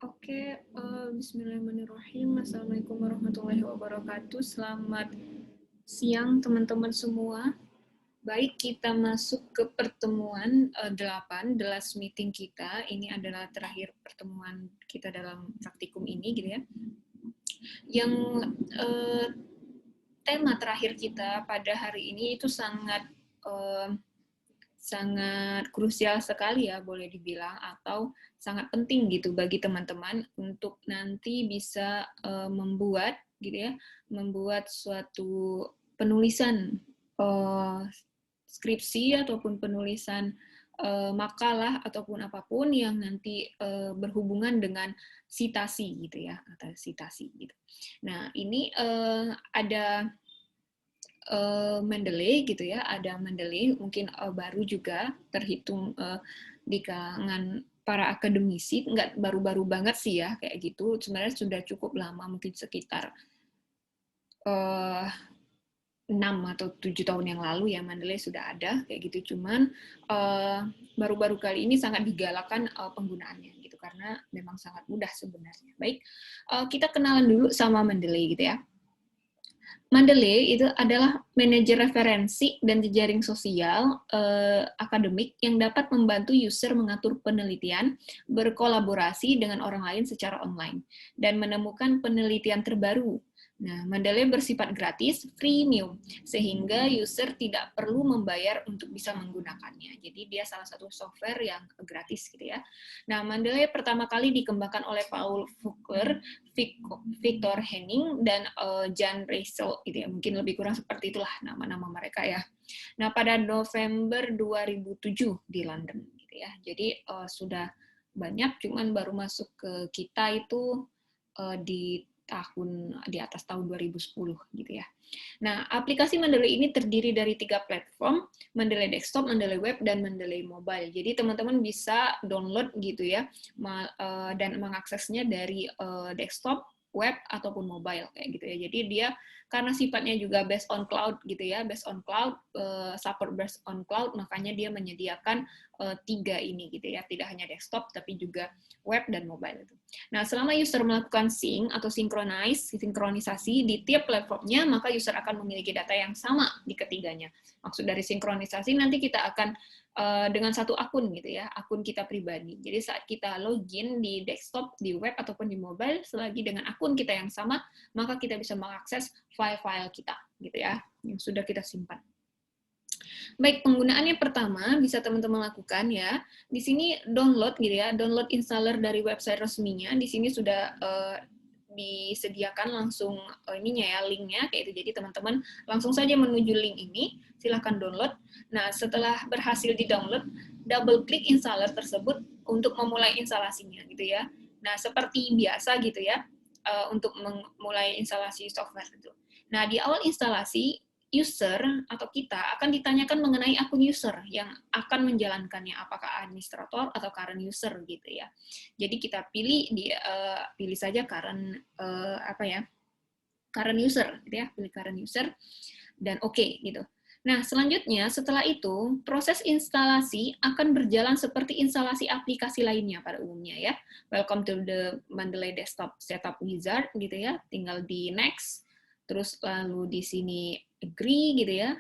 Bismillahirrahmanirrahim. Assalamualaikum warahmatullahi wabarakatuh. Selamat siang teman-teman semua. Baik, kita masuk ke pertemuan 8, the last meeting kita. Ini adalah terakhir pertemuan kita dalam praktikum ini, gitu ya. Yang tema terakhir kita pada hari ini itu sangat krusial sekali ya, boleh dibilang, atau sangat penting gitu bagi teman-teman untuk nanti bisa membuat gitu ya, membuat suatu penulisan skripsi ataupun penulisan makalah ataupun apapun yang nanti berhubungan dengan sitasi gitu ya, atau sitasi gitu. Nah, ini ada Mendeley gitu ya, ada Mendeley mungkin baru juga terhitung di kalangan para akademisi, nggak baru-baru banget sih ya kayak gitu, sebenarnya sudah cukup lama, mungkin sekitar 6 atau 7 tahun yang lalu ya Mendeley sudah ada kayak gitu, cuman baru-baru kali ini sangat digalakkan penggunaannya gitu karena memang sangat mudah sebenarnya. Baik, kita kenalan dulu sama Mendeley gitu ya. Mendeley itu adalah manajer referensi dan jejaring sosial akademik yang dapat membantu user mengatur penelitian, berkolaborasi dengan orang lain secara online, dan menemukan penelitian terbaru. Nah, Mendeley bersifat gratis, freemium, sehingga user tidak perlu membayar untuk bisa menggunakannya. Jadi dia salah satu software yang gratis gitu ya. Nah, Mendeley pertama kali dikembangkan oleh Paul Vogler, Victor Henning, dan Jan Reisel gitu ya. Mungkin lebih kurang seperti itulah nama-nama mereka ya. Nah, pada November 2007 di London gitu ya. Jadi sudah banyak, cuman baru masuk ke kita itu di atas tahun 2010 gitu ya. Nah, aplikasi Mendeley ini terdiri dari 3 platform, Mendeley Desktop, Mendeley Web, dan Mendeley Mobile. Jadi teman-teman bisa download gitu ya, dan mengaksesnya dari desktop, web, ataupun mobile kayak gitu ya. Jadi dia karena sifatnya juga based on cloud gitu ya, based on cloud, support based on cloud, makanya dia menyediakan 3 ini gitu ya, tidak hanya desktop tapi juga web dan mobile itu. Nah, selama user melakukan sync atau sinkronisasi di tiap platformnya, maka user akan memiliki data yang sama di ketiganya. Maksud dari sinkronisasi nanti kita akan dengan satu akun gitu ya, akun kita pribadi. Jadi saat kita login di desktop, di web ataupun di mobile, selagi dengan akun kita yang sama, maka kita bisa mengakses file-file kita gitu ya, yang sudah kita simpan. Baik, penggunaannya pertama bisa teman-teman lakukan ya. Di sini download gitu ya, download installer dari website resminya. Di sini sudah disediakan langsung ininya ya, linknya kayak itu. Jadi teman-teman langsung saja menuju link ini, silahkan download. Nah, setelah berhasil di-download, double klik installer tersebut untuk memulai instalasinya gitu ya. Nah, seperti biasa gitu ya, untuk memulai instalasi software itu. Nah, di awal instalasi, user atau kita akan ditanyakan mengenai akun user yang akan menjalankannya, apakah administrator atau current user gitu ya. Jadi kita pilih saja current current user gitu ya, pilih current user dan oke gitu. Nah, selanjutnya setelah itu proses instalasi akan berjalan seperti instalasi aplikasi lainnya pada umumnya ya. Welcome to the Mendeley Desktop Setup Wizard gitu ya. Tinggal di next, terus lalu di sini agree gitu ya,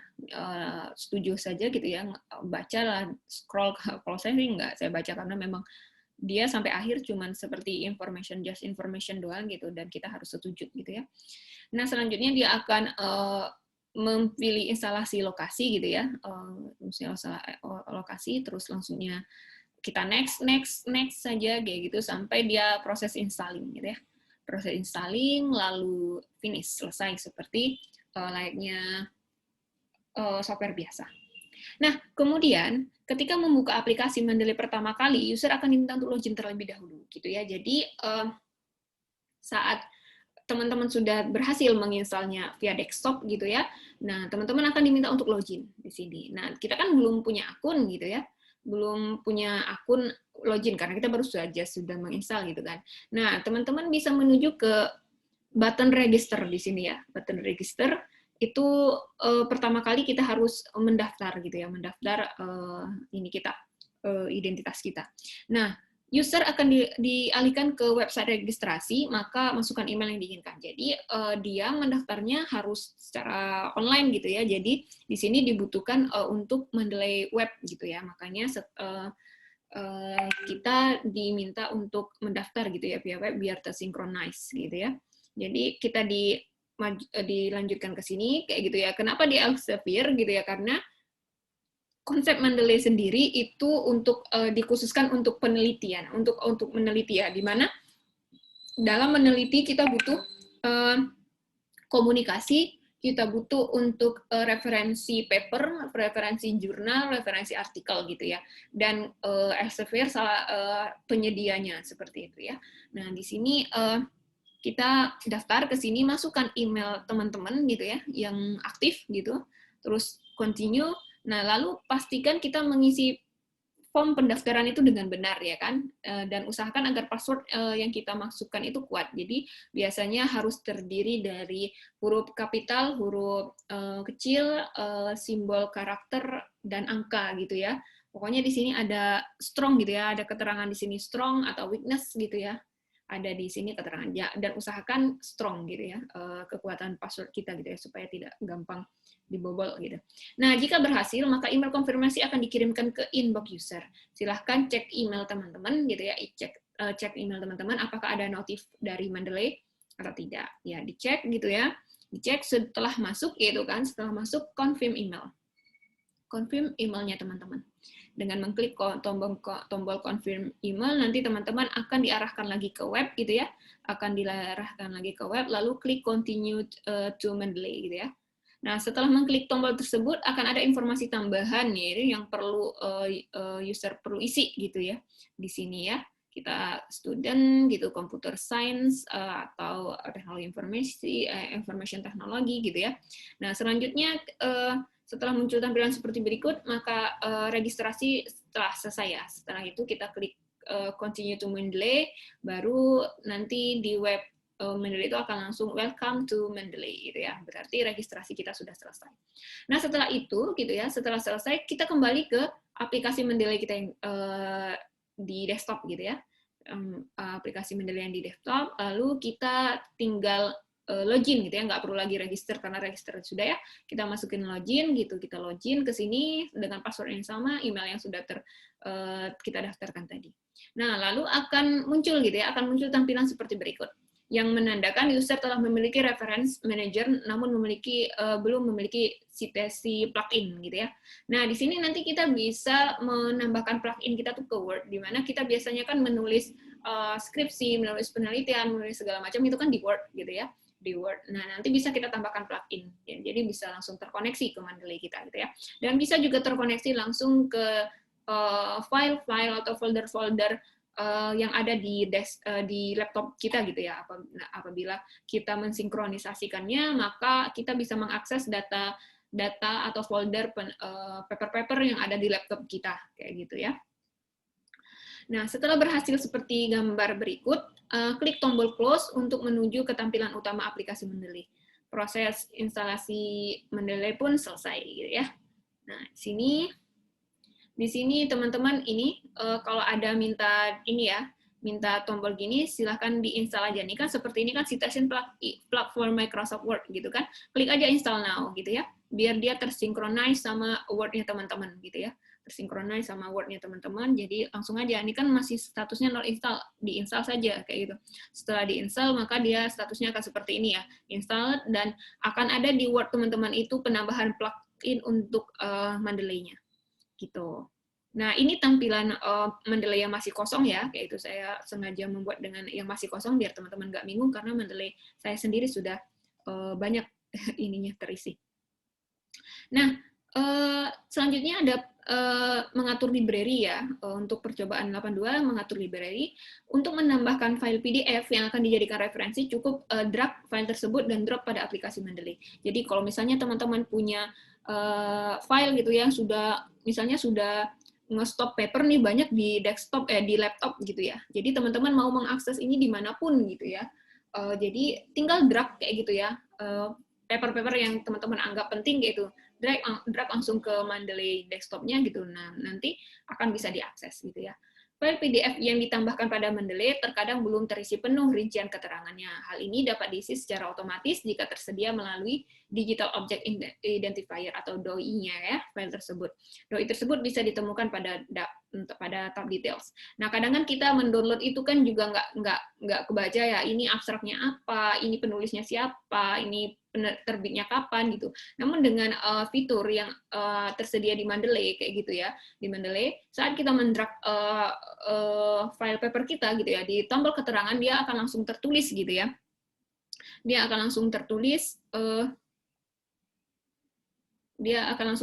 setuju saja gitu ya, bacalah, scroll, kalau saya sih nggak saya baca karena memang dia sampai akhir cuman seperti just information doang gitu, dan kita harus setuju gitu ya. Nah, selanjutnya dia akan memilih instalasi lokasi gitu ya, misalnya lokasi, terus langsungnya kita next saja kayak gitu sampai dia proses installing gitu ya. Proses installing lalu finish, selesai seperti layaknya software biasa. Nah, kemudian ketika membuka aplikasi Mendeley pertama kali, user akan diminta untuk login terlebih dahulu gitu ya. Jadi saat teman-teman sudah berhasil menginstalnya via desktop gitu ya, nah teman-teman akan diminta untuk login di sini. Nah, kita kan belum punya akun gitu ya, belum punya akun login karena kita baru saja sudah menginstal gitu kan. Nah, teman-teman bisa menuju ke button register di sini ya, button register itu pertama kali kita harus mendaftar gitu ya, mendaftar ini kita identitas kita. Nah, user akan dialihkan ke website registrasi, maka masukkan email yang diinginkan. Jadi dia mendaftarnya harus secara online gitu ya. Jadi di sini dibutuhkan untuk Mendeley web gitu ya. Makanya kita diminta untuk mendaftar gitu ya via web biar tersinkronis gitu ya. Jadi kita dilanjutkan ke sini kayak gitu ya. Kenapa di Elsevier gitu ya? Karena konsep Mendeley sendiri itu untuk dikhususkan untuk penelitian, untuk meneliti ya, di mana dalam meneliti kita butuh komunikasi, kita butuh untuk referensi paper, referensi jurnal, referensi artikel gitu ya. Dan Elsevier penyedianya seperti itu ya. Nah, di sini kita daftar ke sini, masukkan email teman-teman gitu ya, yang aktif gitu, terus continue. Nah, lalu pastikan kita mengisi form pendaftaran itu dengan benar ya kan, dan usahakan agar password yang kita masukkan itu kuat. Jadi biasanya harus terdiri dari huruf kapital, huruf kecil, simbol karakter dan angka gitu ya. Pokoknya di sini ada strong gitu ya, ada keterangan di sini strong atau weakness gitu ya. Ada di sini keterangannya, dan usahakan strong gitu ya, kekuatan password kita gitu ya, supaya tidak gampang dibobol gitu. Nah, jika berhasil, maka email konfirmasi akan dikirimkan ke inbox user. Silahkan cek email teman-teman gitu ya, cek email teman-teman apakah ada notif dari Mendeley atau tidak. Ya, dicek gitu ya. Dicek setelah masuk gitu kan, setelah masuk confirm email. Confirm emailnya teman-teman. Dengan mengklik tombol confirm email, nanti teman-teman akan diarahkan lagi ke web gitu ya, akan diarahkan lagi ke web, lalu klik continue to Mendeley gitu ya. Nah, setelah mengklik tombol tersebut akan ada informasi tambahan nih yang perlu user perlu isi gitu ya di sini ya. Kita student gitu, computer science atau teknologi information technology gitu ya. Nah, selanjutnya setelah muncul tampilan seperti berikut, maka registrasi setelah selesai ya. Setelah itu kita klik continue to Mendeley, baru nanti di web Mendeley itu akan langsung welcome to Mendeley gitu ya. Berarti registrasi kita sudah selesai. Nah, setelah itu gitu ya, setelah selesai kita kembali ke aplikasi Mendeley kita yang di desktop gitu ya. Aplikasi Mendeley yang di desktop, lalu kita tinggal login gitu ya, nggak perlu lagi register karena register sudah ya. Kita masukin login gitu, kita login ke sini dengan password yang sama, email yang sudah kita daftarkan tadi. Nah, lalu akan muncul gitu ya, akan muncul tampilan seperti berikut yang menandakan user telah memiliki reference manager namun belum memiliki citasi plugin gitu ya. Nah, di sini nanti kita bisa menambahkan plugin kita tuh ke Word, di mana kita biasanya kan menulis skripsi, menulis penelitian, menulis segala macam itu kan di Word gitu ya, di Word. Nah, nanti bisa kita tambahkan plugin, ya, jadi bisa langsung terkoneksi ke Mendeley kita gitu ya. Dan bisa juga terkoneksi langsung ke file-file atau folder-folder yang ada di laptop kita gitu ya. Apabila kita mensinkronisasikannya, maka kita bisa mengakses data atau folder paper-paper yang ada di laptop kita kayak gitu ya. Nah, setelah berhasil seperti gambar berikut, klik tombol close untuk menuju ke tampilan utama aplikasi Mendeley. Proses instalasi Mendeley pun selesai gitu ya. Nah, di sini teman-teman ini kalau ada minta tombol gini, silahkan diinstal aja. Nih kan seperti ini kan Citation platform Microsoft Word gitu kan. Klik aja install now gitu ya. Biar dia tersinkronis sama Word-nya teman-teman gitu ya. Tersinkronis sama Word-nya teman-teman. Jadi langsung aja. Ini kan masih statusnya not install, diinstal saja kayak gitu. Setelah diinstal maka dia statusnya akan seperti ini ya. Install, dan akan ada di Word teman-teman itu penambahan plugin untuk Mendeley-nya. Gitu. Nah, ini tampilan Mendeley yang masih kosong ya, kayak itu saya sengaja membuat dengan yang masih kosong biar teman-teman nggak bingung karena Mendeley saya sendiri sudah banyak ininya terisi. Nah, selanjutnya ada mengatur library ya, untuk percobaan 82 mengatur library. Untuk menambahkan file PDF yang akan dijadikan referensi, cukup drag file tersebut dan drop pada aplikasi Mendeley. Jadi kalau misalnya teman-teman punya file gitu yang misalnya sudah nge-stop paper nih banyak di desktop di laptop gitu ya. Jadi teman-teman mau mengakses ini dimanapun gitu ya. Jadi tinggal drag kayak gitu ya. Paper-paper yang teman-teman anggap penting gitu, drag langsung ke Mendeley desktopnya gitu. Nah, nanti akan bisa diakses gitu ya. File PDF yang ditambahkan pada Mendeley terkadang belum terisi penuh rincian keterangannya. Hal ini dapat diisi secara otomatis jika tersedia melalui Digital Object Identifier atau DOI-nya ya, file tersebut. DOI tersebut bisa ditemukan pada tab details. Nah, kadang kan kita mendownload itu kan juga nggak kebaca ya, ini abstraknya apa, ini penulisnya siapa, ini terbitnya kapan gitu. Namun dengan fitur yang tersedia di Mendeley kayak gitu ya, di Mendeley saat kita mendrag file paper kita gitu ya, di tombol keterangan dia akan langsung tertulis gitu ya. Dia akan langsung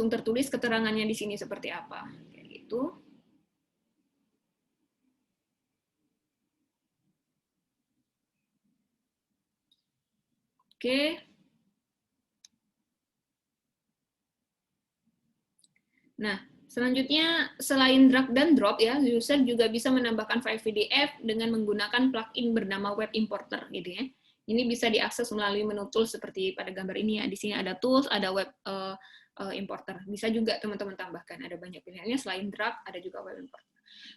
tertulis keterangannya di sini seperti apa kayak gitu. Oke. Nah, selanjutnya selain drag dan drop ya, user juga bisa menambahkan file PDF dengan menggunakan plugin bernama Web Importer gitu ya. Ini bisa diakses melalui menu tools seperti pada gambar ini ya. Di sini ada tools, ada web importer. Bisa juga teman-teman tambahkan. Ada banyak pilihannya selain drag, ada juga web importer.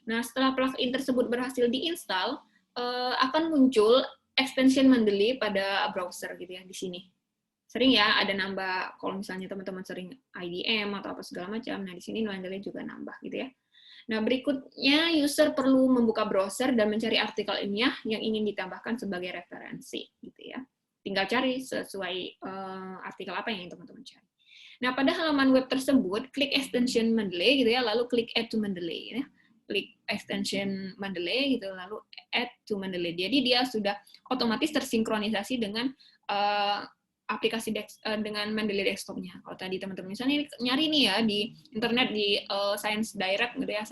Nah, setelah plugin tersebut berhasil diinstal, akan muncul extension Mendeley pada browser gitu ya di sini. Sering ya ada nambah, kalau misalnya teman-teman sering IDM atau apa segala macam, nah di sini Mendeley juga nambah gitu ya. Nah, berikutnya user perlu membuka browser dan mencari artikel ilmiah yang ingin ditambahkan sebagai referensi gitu ya. Tinggal cari sesuai artikel apa yang teman-teman cari. Nah, pada halaman web tersebut, klik extension Mendeley gitu ya, lalu klik add to Mendeley ya. Klik extension Mendeley gitu, lalu add to Mendeley. Jadi dia sudah otomatis tersinkronisasi dengan aplikasi dengan Mendeley desktop-nya. Kalau tadi teman-teman misalnya nyari nih ya di internet di Science Direct gitu ya,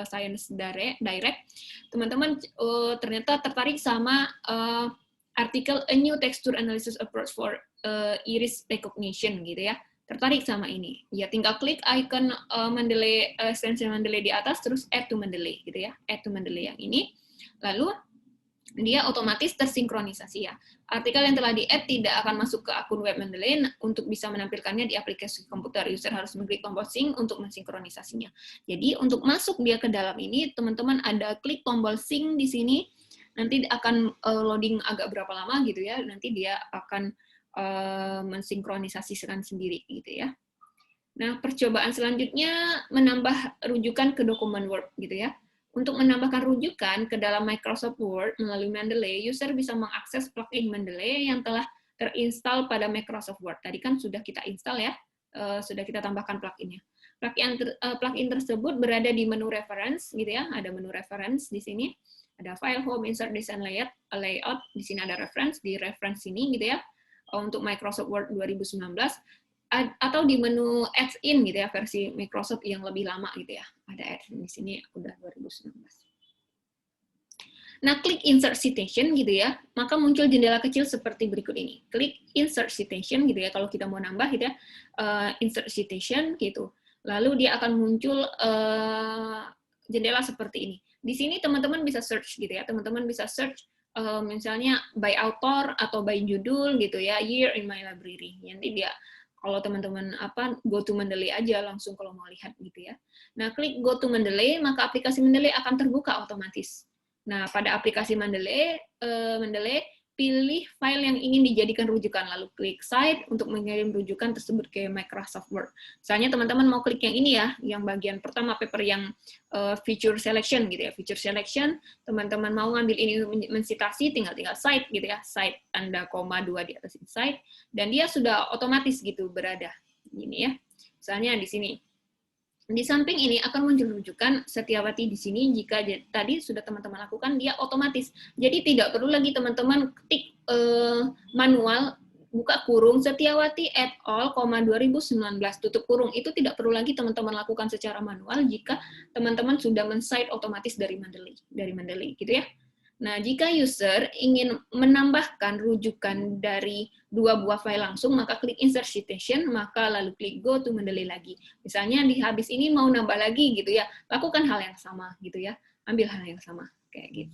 Science Direct, teman-teman ternyata tertarik sama artikel A New Texture Analysis Approach for Iris Recognition gitu ya. Tertarik sama ini. Ya tinggal klik icon Mendeley extension Mendeley di atas terus add to Mendeley gitu ya. Add to Mendeley yang ini. Lalu dia otomatis tersinkronisasi ya. Artikel yang telah di-add tidak akan masuk ke akun web Mendeley untuk bisa menampilkannya di aplikasi komputer. User harus mengklik tombol sync untuk mensinkronisasinya. Jadi untuk masuk dia ke dalam ini, teman-teman ada klik tombol sync di sini, nanti akan loading agak berapa lama gitu ya, nanti dia akan mensinkronisasikan sendiri gitu ya. Nah, percobaan selanjutnya menambah rujukan ke dokumen Word gitu ya. Untuk menambahkan rujukan ke dalam Microsoft Word melalui Mendeley, user bisa mengakses plugin Mendeley yang telah terinstall pada Microsoft Word. Tadi kan sudah kita install ya, sudah kita tambahkan pluginnya. Plugin tersebut berada di menu reference gitu ya, ada menu reference di sini, ada file, home, insert, design, layout, di sini ada reference, di reference ini gitu ya, untuk Microsoft Word 2019, atau di menu add-in gitu ya, versi Microsoft yang lebih lama gitu ya. Ada add-in di sini udah 2019. Nah, klik insert citation gitu ya, maka muncul jendela kecil seperti berikut ini. Klik insert citation gitu ya, kalau kita mau nambah gitu ya, insert citation gitu. Lalu dia akan muncul jendela seperti ini. Di sini teman-teman bisa search gitu ya, teman-teman bisa search misalnya by author atau by judul gitu ya, year in my library. Nanti dia kalau teman-teman go to Mendeley aja langsung kalau mau lihat gitu ya. Nah, klik go to Mendeley, maka aplikasi Mendeley akan terbuka otomatis. Nah, pada aplikasi Mendeley, pilih file yang ingin dijadikan rujukan, lalu klik Cite untuk mengirim rujukan tersebut ke Microsoft Word. Misalnya teman-teman mau klik yang ini ya, yang bagian pertama paper yang feature selection gitu ya, feature selection, teman-teman mau ngambil ini mensitasi, tinggal cite gitu ya, cite tanda koma 2 di atas cite, dan dia sudah otomatis gitu berada ini ya. Misalnya di sini. Di samping ini akan muncul rujukan Setiawati di sini jika tadi sudah teman-teman lakukan, dia otomatis. Jadi tidak perlu lagi teman-teman ketik manual, buka kurung, Setiawati et al, 2019, tutup kurung. Itu tidak perlu lagi teman-teman lakukan secara manual jika teman-teman sudah men-cite otomatis dari Mendeley gitu ya. Nah, jika user ingin menambahkan rujukan dari 2 buah file langsung, maka klik insert citation, maka lalu klik go to Mendeley lagi. Misalnya di habis ini mau nambah lagi gitu ya, lakukan hal yang sama gitu ya, ambil hal yang sama kayak gitu.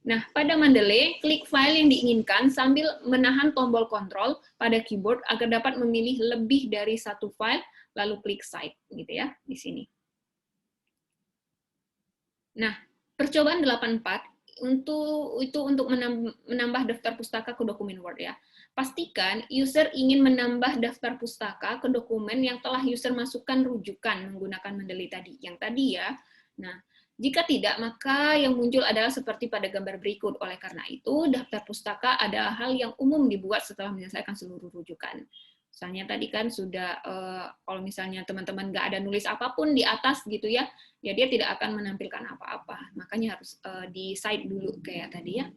Nah, pada Mendeley, klik file yang diinginkan sambil menahan tombol kontrol pada keyboard agar dapat memilih lebih dari satu file, lalu klik cite gitu ya di sini. Nah, percobaan 84 untuk menambah daftar pustaka ke dokumen Word ya. Pastikan user ingin menambah daftar pustaka ke dokumen yang telah user masukkan rujukan menggunakan Mendeley tadi. Yang tadi ya. Nah, jika tidak, maka yang muncul adalah seperti pada gambar berikut. Oleh karena itu, daftar pustaka adalah hal yang umum dibuat setelah menyelesaikan seluruh rujukan. Misalnya tadi kan sudah, kalau misalnya teman-teman nggak ada nulis apapun di atas gitu ya, ya dia tidak akan menampilkan apa-apa. Makanya harus di side dulu kayak tadi ya.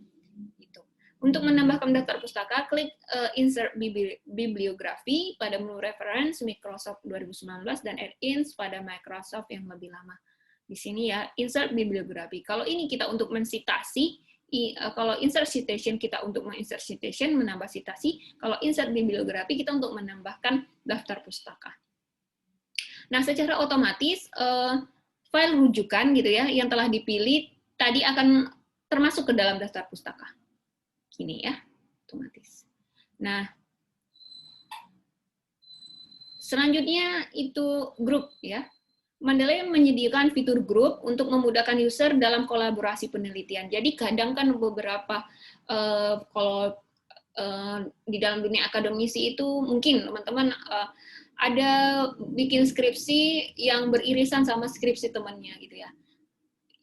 Gitu. Untuk menambahkan daftar pustaka, klik Insert Bibliografi pada menu Reference Microsoft 2019 dan Add-ins pada Microsoft yang lebih lama. Di sini ya, Insert Bibliografi. Kalau ini kita untuk mensitasi, kalau insert citation kita untuk menginsert citation, menambah citasi. Kalau insert bibliografi kita untuk menambahkan daftar pustaka. Nah, secara otomatis file rujukan gitu ya yang telah dipilih tadi akan termasuk ke dalam daftar pustaka. Ini ya, otomatis. Nah, selanjutnya itu grup ya. Mendeley menyediakan fitur grup untuk memudahkan user dalam kolaborasi penelitian. Jadi kadang kan beberapa kalau di dalam dunia akademisi itu mungkin teman-teman ada bikin skripsi yang beririsan sama skripsi temannya gitu ya,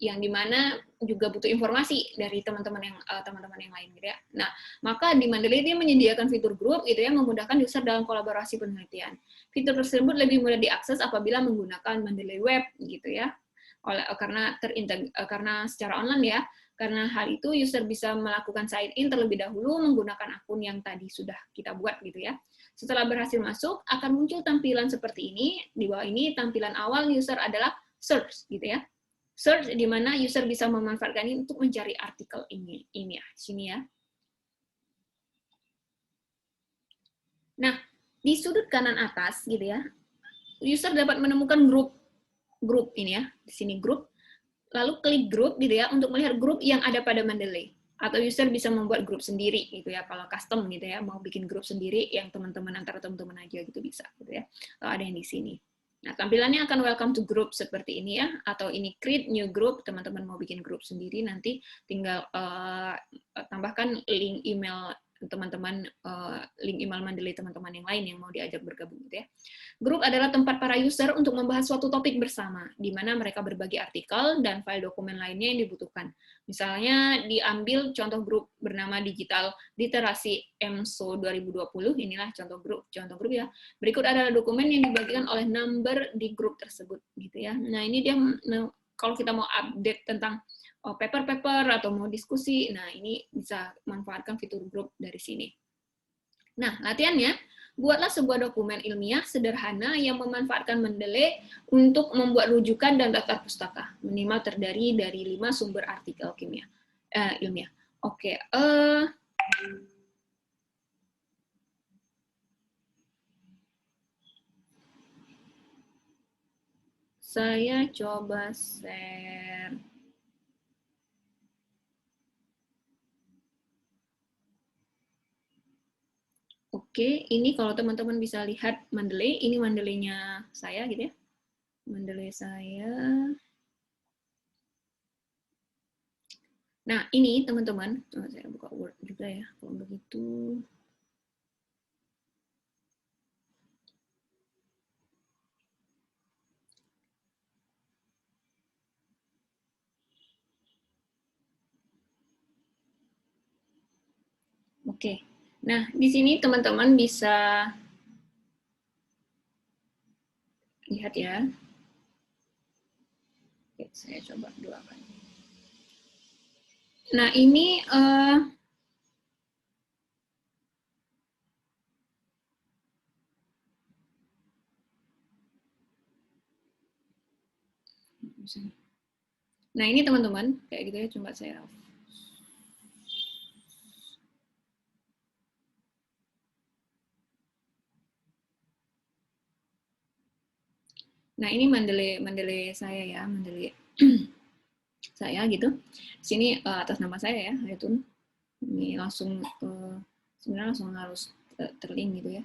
yang dimana juga butuh informasi dari teman-teman yang lain gitu ya. Nah, maka di Mendeley dia menyediakan fitur grup gitu ya, memudahkan user dalam kolaborasi penelitian. Fitur tersebut lebih mudah diakses apabila menggunakan Mendeley Web gitu ya. Karena secara online ya. Karena hal itu user bisa melakukan sign in terlebih dahulu menggunakan akun yang tadi sudah kita buat gitu ya. Setelah berhasil masuk akan muncul tampilan seperti ini. Di bawah ini tampilan awal user adalah search gitu ya. Search di mana user bisa memanfaatkan ini untuk mencari artikel ini ya, sini ya. Nah, di sudut kanan atas gitu ya, user dapat menemukan grup ini ya, di sini grup. Lalu klik grup gitu ya untuk melihat grup yang ada pada Mendeley. Atau user bisa membuat grup sendiri gitu ya, kalau custom gitu ya, mau bikin grup sendiri yang teman-teman antara teman-teman aja gitu bisa gitu ya. Ada yang di sini. Nah, tampilannya akan welcome to group seperti ini ya, atau ini create new group, teman-teman mau bikin grup sendiri, nanti tinggal tambahkan link email teman-teman, link email Mendeley teman-teman yang lain yang mau diajak bergabung gitu ya. Grup adalah tempat para user untuk membahas suatu topik bersama, di mana mereka berbagi artikel dan file dokumen lainnya yang dibutuhkan. Misalnya diambil contoh grup bernama Digital Literasi EMSO 2020, inilah contoh grup ya. Berikut adalah dokumen yang dibagikan oleh number di grup tersebut gitu ya. Nah, ini dia kalau kita mau update tentang paper-paper atau mau diskusi, nah ini bisa manfaatkan fitur grup dari sini. Nah, latihannya, buatlah sebuah dokumen ilmiah sederhana yang memanfaatkan Mendeley untuk membuat rujukan dan daftar pustaka, minimal terdiri dari 5 sumber artikel ilmiah. Oke, saya coba share. Oke, ini kalau teman-teman bisa lihat Mendeley, ini Mendeley-nya saya gitu ya. Mendeley saya. Nah, ini teman-teman, saya buka Word juga ya, kalau begitu. Oke, nah di sini teman-teman bisa lihat ya. Oke, saya coba dua kali. Nah ini nah ini teman-teman kayak gitu ya, coba saya. Nah ini Mendeley saya ya, Mendeley saya gitu. Sini atas nama saya ya, itu ini langsung sebenarnya langsung harus terlink gitu ya.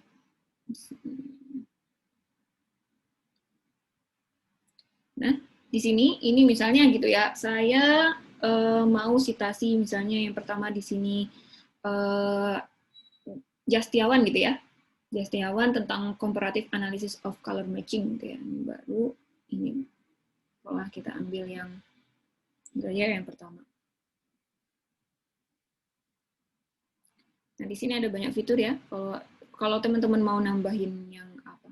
Nah, di sini ini misalnya gitu ya, saya mau citasi misalnya yang pertama di sini Jastiawan gitu ya, Jastiawan tentang comparative analysis of color matching gitu ya. Ini baru ini setelah kita ambil yang gaya yang pertama. Nah di sini ada banyak fitur ya. Kalau teman-teman mau nambahin yang apa?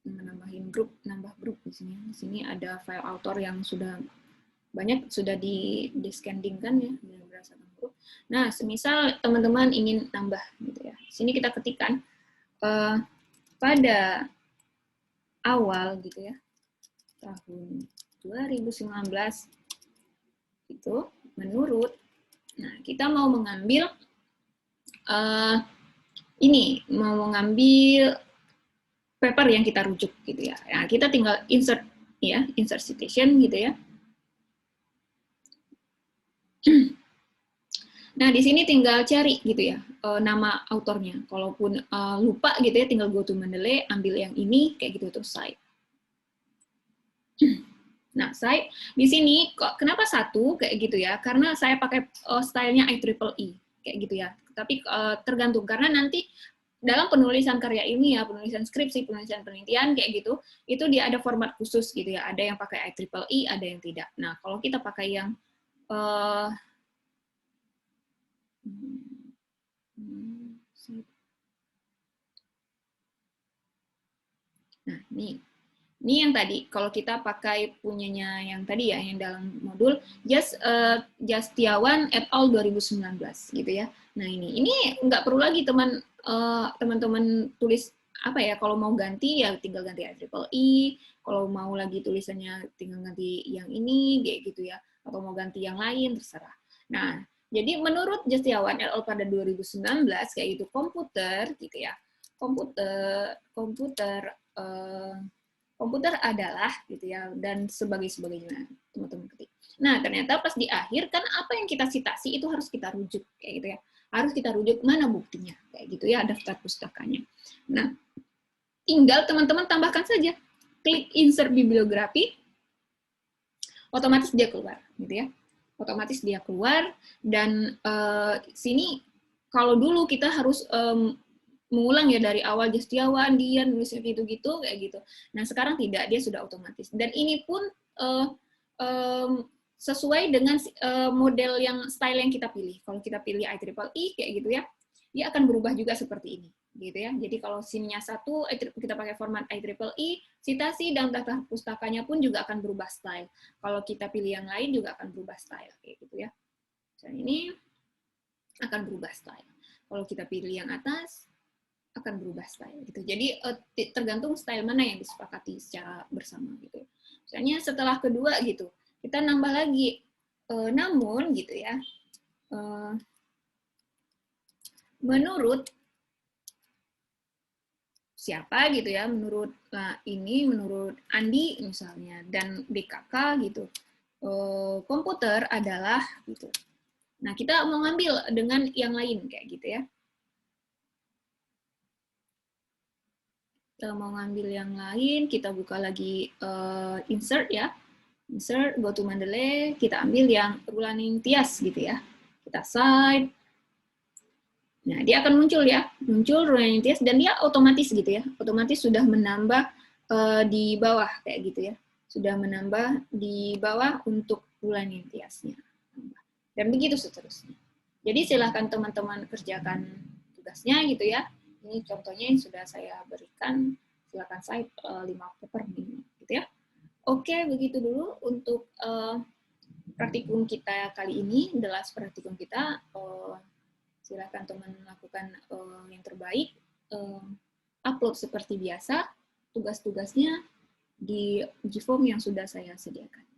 Nambahin grup, nambah grup di sini. Di sini ada file author yang sudah banyak sudah di-scanning-kan ya berdasarkan grup. Nah, semisal teman-teman ingin nambah gitu ya. Di sini kita ketikkan pada awal gitu ya, tahun 2019 itu menurut, nah kita mau mengambil ini, mau mengambil paper yang kita rujuk gitu ya. Nah, kita tinggal insert ya, insert citation gitu ya. Nah, di sini tinggal cari gitu ya, nama autornya. Kalaupun lupa gitu ya, tinggal go to Mendeley, ambil yang ini, kayak gitu, terus cite. Nah, cite, di sini, kok kenapa satu, kayak gitu ya, karena saya pakai stylenya IEEE, kayak gitu ya. Tapi tergantung, karena nanti dalam penulisan karya ini ya, penulisan skripsi, penulisan penelitian, kayak gitu, itu dia ada format khusus gitu ya, ada yang pakai IEEE, ada yang tidak. Nah, kalau kita pakai yang nah, ini yang tadi, kalau kita pakai punyanya yang tadi ya, yang dalam modul, Jastiawan et al. 2019, gitu ya. Nah, ini nggak perlu lagi teman-teman tulis, apa ya, kalau mau ganti, ya tinggal ganti IEEE, kalau mau lagi tulisannya tinggal ganti yang ini, kayak gitu ya, atau mau ganti yang lain, terserah. Nah, jadi menurut Jastiawan et al. Pada 2019, kayak gitu, komputer, gitu ya, komputer adalah gitu ya, dan sebagainya teman-teman ketik. Nah, ternyata pas di akhir kan apa yang kita citasi itu harus kita rujuk kayak gitu ya. Harus kita rujuk mana buktinya kayak gitu ya, daftar pustakanya. Nah, tinggal teman-teman tambahkan saja. Klik insert bibliografi, otomatis dia keluar gitu ya. Otomatis dia keluar dan sini kalau dulu kita harus mengulang ya dari awal Jastiawan, dia nulisnya gitu-gitu kayak gitu. Nah sekarang tidak, dia sudah otomatis. Dan ini pun sesuai dengan model yang style yang kita pilih. Kalau kita pilih IEEE kayak gitu ya, dia akan berubah juga seperti ini, gitu ya. Jadi kalau SIN-nya satu, kita pakai format IEEE, citasi dan daftar pustakanya pun juga akan berubah style. Kalau kita pilih yang lain juga akan berubah style, kayak gitu ya. Dan ini akan berubah style. Kalau kita pilih yang atas, akan berubah style gitu. Jadi tergantung style mana yang disepakati secara bersama gitu. Misalnya setelah kedua gitu, kita nambah lagi. Namun gitu ya, menurut siapa gitu ya, menurut menurut Andi misalnya dan DKK gitu, komputer adalah gitu. Nah kita mau ngambil dengan yang lain kayak gitu ya. Kita mau ngambil yang lain, kita buka lagi insert ya, insert, go to Mendeley, kita ambil yang Rulaning Tias gitu ya, kita cite, nah dia akan muncul ya, muncul Rulaning Tias dan dia otomatis gitu ya, otomatis sudah menambah di bawah kayak gitu ya, sudah menambah di bawah untuk Rulaning Tiasnya, dan begitu seterusnya. Jadi silahkan teman-teman kerjakan tugasnya gitu ya. Ini contohnya yang sudah saya berikan, silakan cite 5 paper minimal gitu ya. Oke, begitu dulu untuk praktikum kita kali ini, the last praktikum kita. Silakan teman lakukan yang terbaik, upload seperti biasa tugas-tugasnya di Gform yang sudah saya sediakan.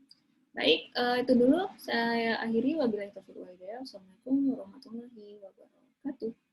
Baik, itu dulu saya akhiri. Wabillahi taufiq wal hidayah. Wassalamualaikum warahmatullahi wabarakatuh.